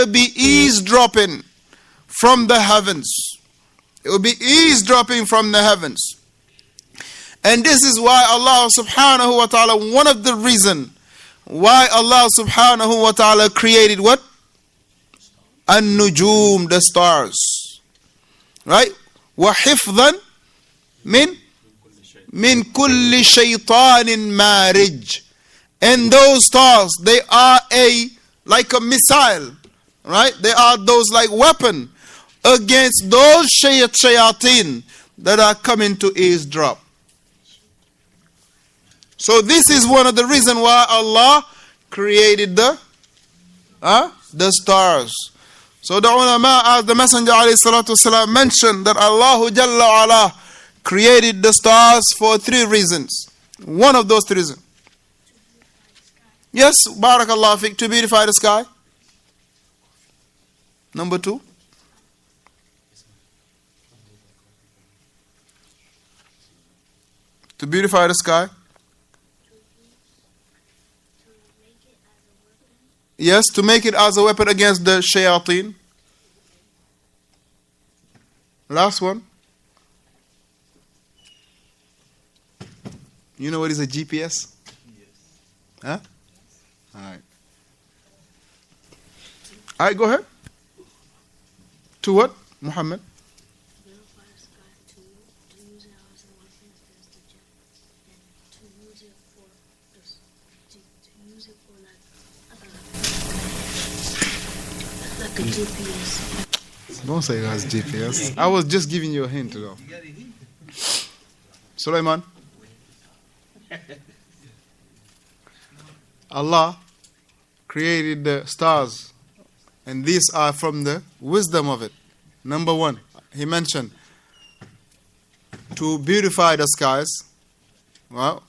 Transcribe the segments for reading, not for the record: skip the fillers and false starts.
to be eavesdropping from the heavens. It will be eavesdropping from the heavens. And this is why Allah subhanahu wa ta'ala, one of the reasons why Allah subhanahu wa ta'ala created what? An-nujum, the stars. Right? وَحِفْظًا مِنْ كُلِّ شَيْطَانٍ مَارِجٍ. And those stars, they are like a missile. Right? They are those like weapon against those shayateen that are coming to eavesdrop. So this is one of the reasons why Allah created the stars. So the ulama, as the Messenger alayhi salatu wasalam mentioned, that Allah Jalla ala created the stars for 3 reasons. One of those 3 reasons. Yes, barakallahu fiqh, to beautify the sky. Number 2. To beautify the sky. Yes, to make it as a weapon against the shayateen. Last one. You know what is a GPS? Yes. Huh? Alright. Alright, go ahead. To what, Muhammad? Verify the sky to use it as a weapon against the jet, and to use it for this, to use it for like a GPS. Don't say it has GPS. I was just giving you a hint, though. Sulaiman. Allah created the stars, and these are from the wisdom of it. Number 1, he mentioned to beautify the skies. Well,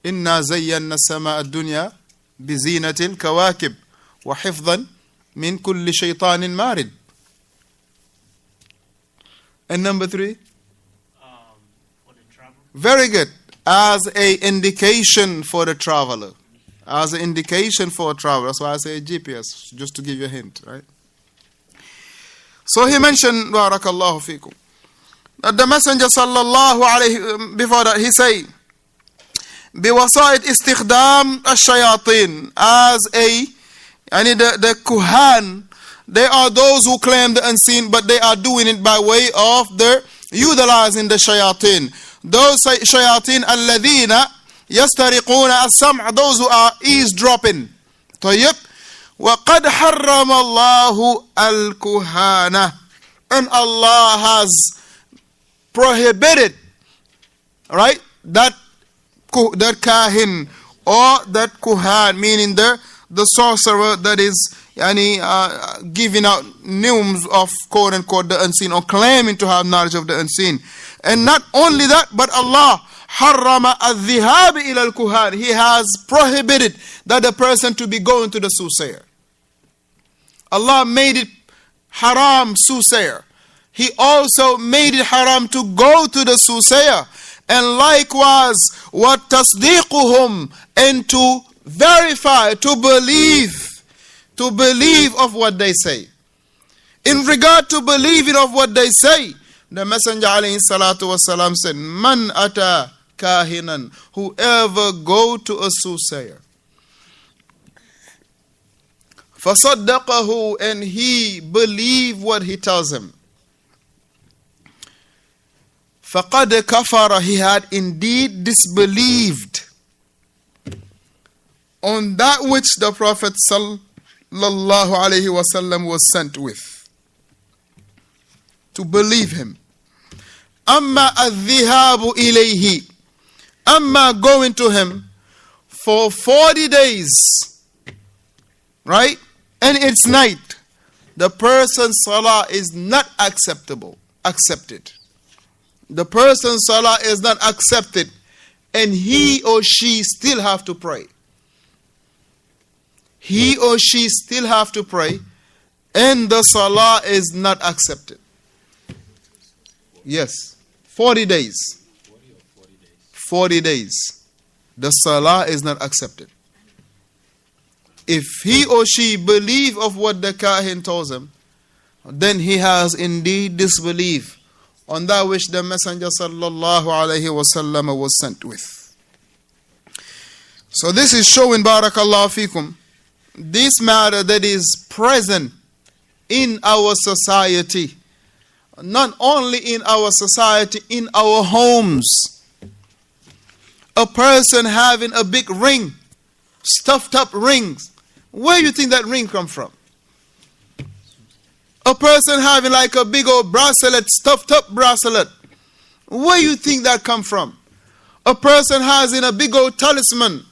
inna zayyana sama ad-dunya bizinatil kawakib wa hifdhan min kulli shaytanin marid. And number 3, For the travel. very good, as a indication for the traveler. As an indication for a traveler. That's why I say GPS, just to give you a hint, right? So he mentioned, barakallahu fikum, that the Messenger sallallahu alayhi, before that he said, بِوَسَائِدْ إِسْتِخْدَامِ الشَّيَاطِينَ, as the kuhan, they are those who claim the unseen, but they are doing it by way of their utilizing the shayateen. Those shayateen alladhina yastariquna as-sam', those who are eavesdropping. طيب. وَقَدْ حَرَّمَ اللَّهُ الْكُهَانَةَ, and Allah has prohibited, right, that kahin or that kuhan, meaning the sorcerer that is giving out names of quote unquote the unseen, or claiming to have knowledge of the unseen. And not only that, but Allah harrama al-dhihab ila al-kuhan, He has prohibited that the person to be going to the soothsayer. Allah made it haram, soothsayer. He also made it haram to go to the soothsayer. And likewise, what tasdiquhum, and to verify, to believe of what they say. In regard to believing of what they say, the Messenger alayhi salatu wasalam said, Man ata kahinan, whoever go to a soothsayer, fasaddaqahu, and he believe what he tells him, faqad kafara, he had indeed disbelieved on that which the Prophet sallallahu alayhi wasallam was sent with, to believe him. Amma al-dhihabu ilayhi, amma going to him for 40 days, right, and it's night, the person's salah is not accepted. The person's salah is not accepted, and he or she still have to pray. He or she still have to pray, and the salah is not accepted. Yes, 40 days. 40 days. The salah is not accepted. if he or she believe of what the kahin tells him, then he has indeed disbelieved on that which the Messenger sallallahu alaihi wasallam was sent with. So this is showing, barakallahu fikum, this matter that is present in our society. Not only in our society, in our homes. A person having a big ring, stuffed up rings. Where do you think that ring come from? A person having like a big old bracelet, stuffed up bracelet. Where do you think that come from? A person having a big old talisman,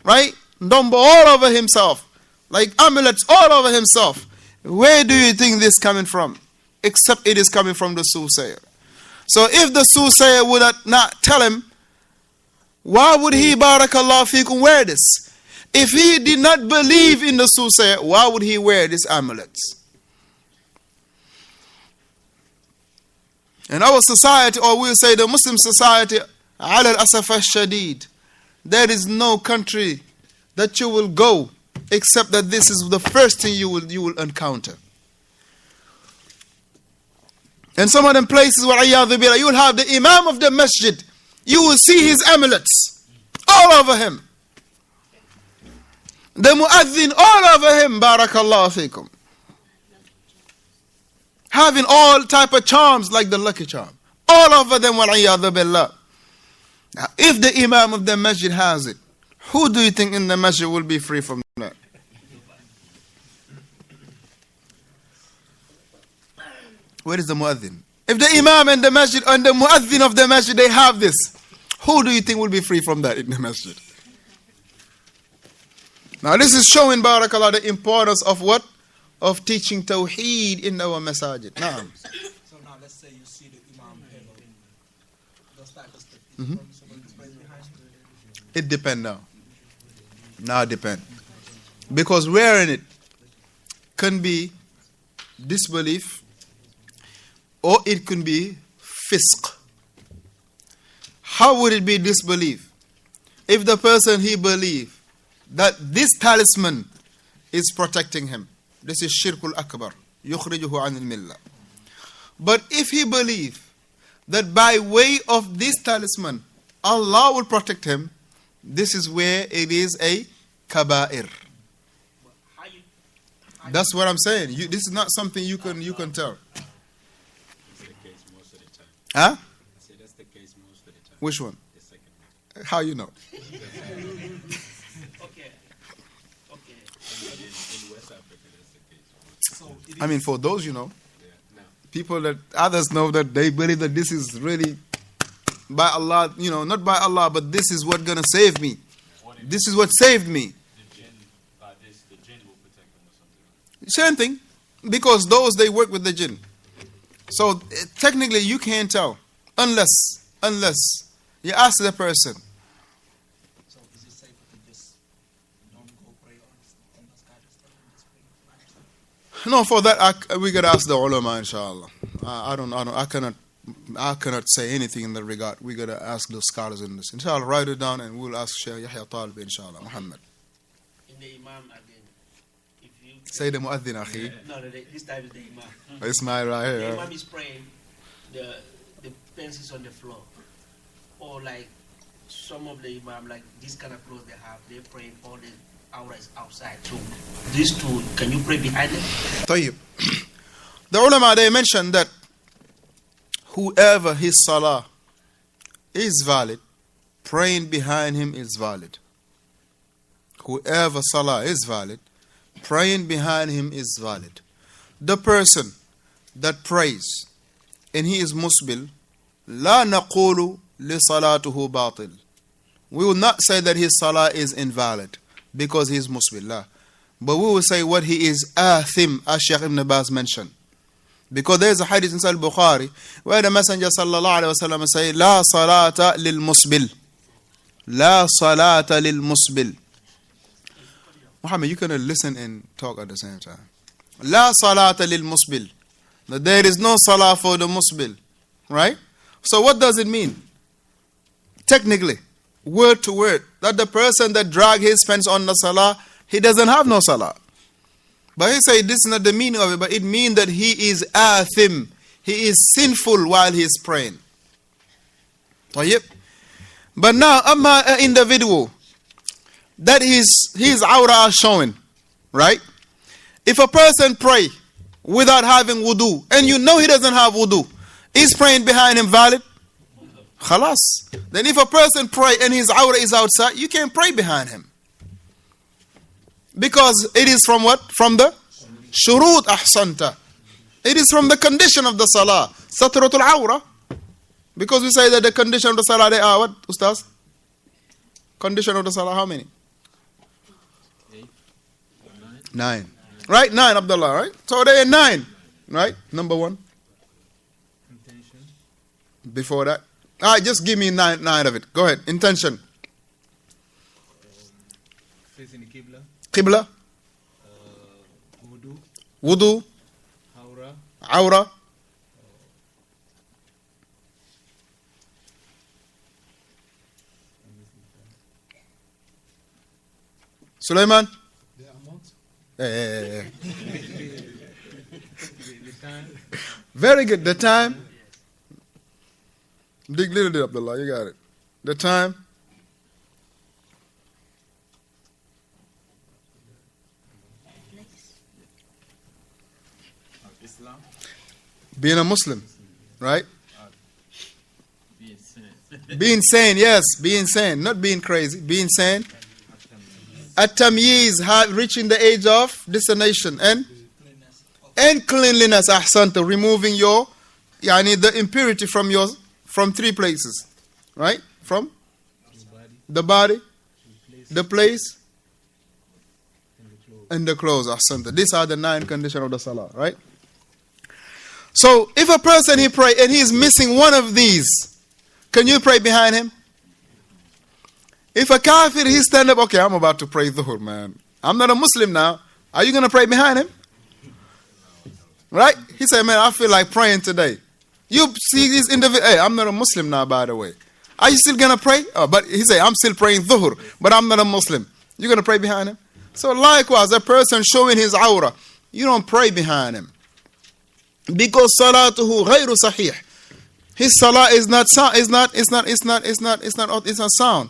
right? Number all over himself. Like amulets all over himself. Where do you think this coming from? Except it is coming from the soothsayer. So if the soothsayer would not tell him, why would he, barakallahu fikum, wear this? If he did not believe in the soothsayer, why would he wear these amulets? In our society, or we'll say the Muslim society, ala al-asaf al-shadid, there is no country that you will go except that this is the first thing you will encounter. In some of them places where you will have the Imam of the masjid. You will see his amulets all over him. The muaddin all over him, barakallahu fikum. Having all type of charms like the lucky charm. All over them, wal'iyadhu billah. Now, if the Imam of the masjid has it, who do you think in the masjid will be free from that? Where is the muaddin? If the imam and the masjid and the muaddin of the masjid, they have this, who do you think will be free from that in the masjid? Now this is showing, barakallah, the importance of what? Of teaching tawheed in our masajid. Now. So now let's say you see the imam halo. Does that just from somebody's praise behind? It depends now. Now it depends. Because wearing it can be disbelief, or it can be fisq. How would it be disbelief? If the person, he believe that this talisman is protecting him. This is shirkul akbar. Yukhrijuhu an al-millah. But if he believe that by way of this talisman, Allah will protect him, this is where it is a kaba'ir. That's what I'm saying. This is not something you can tell. Huh? So that's the case most of the time. Which one? The second one. How you know? Okay. In West Africa, that's the case. So I mean, for those, you know, Yeah. Now, people that others know that they believe that this is really by Allah, you know, not by Allah, but this is what gonna save me. This is what saved me. The jinn, by this, the jinn will protect them or something. Same thing, because those they work with the jinn. So technically, you can't tell unless you ask the person. So is it safer to just don't go pray on the sky just pray? No, for that we gotta ask the ulama, inshallah. I cannot say anything in that regard. We gotta ask the scholars in this. Inshallah, write it down and we'll ask Shaykh Yahya Talib, inshallah, Muhammad. In the imam again, if you Say the muaddin, akhi. no, this time is the imam. Ismail right The here. imam is praying, the pants is on the floor, or like some of the imam, like this kind of clothes they have, they're praying all the hours outside. So these two, can you pray behind them? طيب. The ulama, they mentioned that whoever his salah is valid, praying behind him is valid. Whoever salah is valid, praying behind him is valid. The person that prays and he is musbil, la naqulu li salatuhu batil. We will not say that his salah is invalid because he is musbil. La. But we will say what he is athim, as Shaykh Ibn Abbas mentioned. Because there is a hadith in Sahih Bukhari where the Messenger sallallahu alaihi wasallam say, "La salata lil musbil, la salata lil musbil." Muhammad, you cannot listen and talk at the same time. La salata lil musbil. There is no salah for the musbil, right? So what does it mean? Technically, word to word, that the person that drag his pants on the salah he doesn't have no salah. But he say this is not the meaning of it, but it means that he is athim. He is sinful while he is praying. طيب. But now, an individual that his awrah is showing, right? If a person pray without having wudu, and you know he doesn't have wudu, is praying behind him valid? Khalas. Then if a person pray and his awrah is outside, you can't pray behind him. Because it is from what? From the shurut ahsanta. It is from the condition of the salah. Satratul awrah. Because we say that the condition of the salah, they are what, Ustaz? Condition of the salah, how many? 9. Right? 9, Abdullah, right? So they are 9. Right? Number 1. Intention. Before that. Alright, just give me 9 of it. Go ahead. Intention. Facing the Qibla. Qibla. Wudu. Wudu. Hawra. Awrah. Sulaiman. The amount. Eh. The time. Very good. The time. Dig little bit, Abdullah. You got it. The time. Islam. Being a Muslim. Right? Being sane. Being sane, yes. Being sane. Not being crazy. Being sane. At-tamyiz, reaching the age of discernation. And cleanliness. Ahsanta. Removing your, the impurity from 3 places. Right? From? The body. The place. And the clothes. Ahsanta. These are the 9 conditions of the salah. Right? So, if a person he pray and he is missing one of these, can you pray behind him? If a kafir, he stand up, okay, I'm about to pray dhuhr, man. I'm not a Muslim now. Are you going to pray behind him? Right? He said, man, I feel like praying today. You see this individual, hey, I'm not a Muslim now, by the way. Are you still going to pray? Oh, but he said, I'm still praying dhuhr, but I'm not a Muslim. You going to pray behind him? So likewise, a person showing his awrah, you don't pray behind him. Because salatuhu ghayru sahih. His salah is not sound. It's not sound.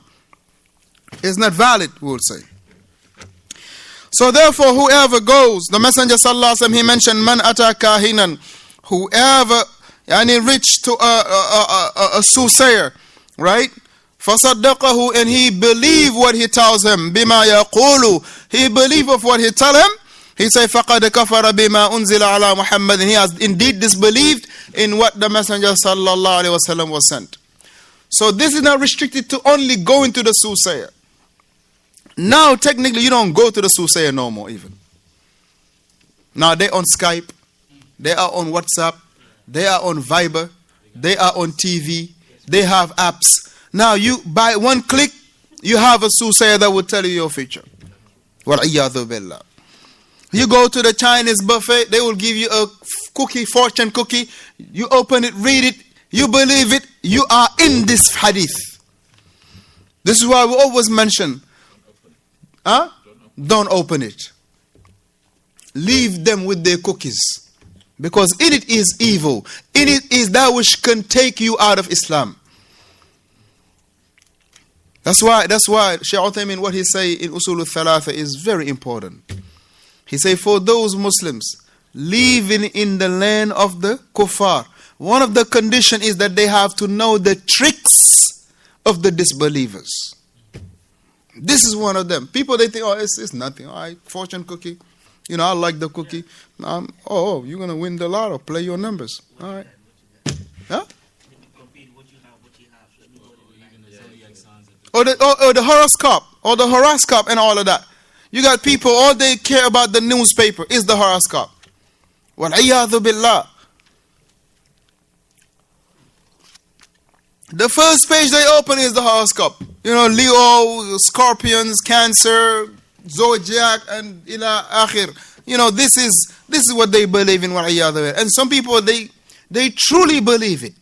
It's not valid, we will say. So therefore, whoever goes, the Messenger sallallahu alaihi wasallam, he mentioned, man ata kahinan, whoever reached to a soothsayer, right? فصدقه, and he believe what he tells him. Bima yaqulu, he believe of what he tell him. He say, فَقَدْ كَفَرَ بِمَا أُنزِلَ عَلَى مُحَمَّدٍ. He has indeed disbelieved in what the Messenger sallallahu alaihi wasallam was sent. So this is not restricted to only going to the soothsayer. Now, technically, you don't go to the soothsayer no more even. Now, they're on Skype. They are on WhatsApp. They are on Viber. They are on TV. They have apps. Now, you by one click, you have a soothsayer that will tell you your future. وَالْعِيَاذُ بِاللَّهِ. You go to the Chinese buffet, they will give you a cookie, fortune cookie. You open it, read it, you believe it, you are in this hadith. This is why we always mention, don't open it. Leave them with their cookies. Because in it is evil. In it is that which can take you out of Islam. That's why Shaykh Uthaymin, what he say in Usul al-Thalatha is very important. He say, for those Muslims living in the land of the kuffar, one of the conditions is that they have to know the tricks of the disbelievers. This is one of them. People, they think, it's nothing. All right, fortune cookie. I like the cookie. You're going to win the lotto. Play your numbers. All right. Huh? Or the horoscope. Or the horoscope and all of that. You got people, all they care about the newspaper is the horoscope. Wal-iyadhu billah. The first page they open is the horoscope. Leo, Scorpions, Cancer, Zodiac, and ila akhir. This is what they believe in. Wal-iyadhu billah. And some people, they truly believe it.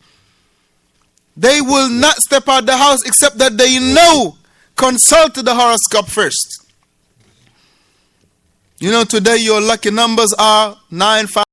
They will not step out the house except that they know, consult the horoscope first. You know, today your lucky numbers are 9, 5.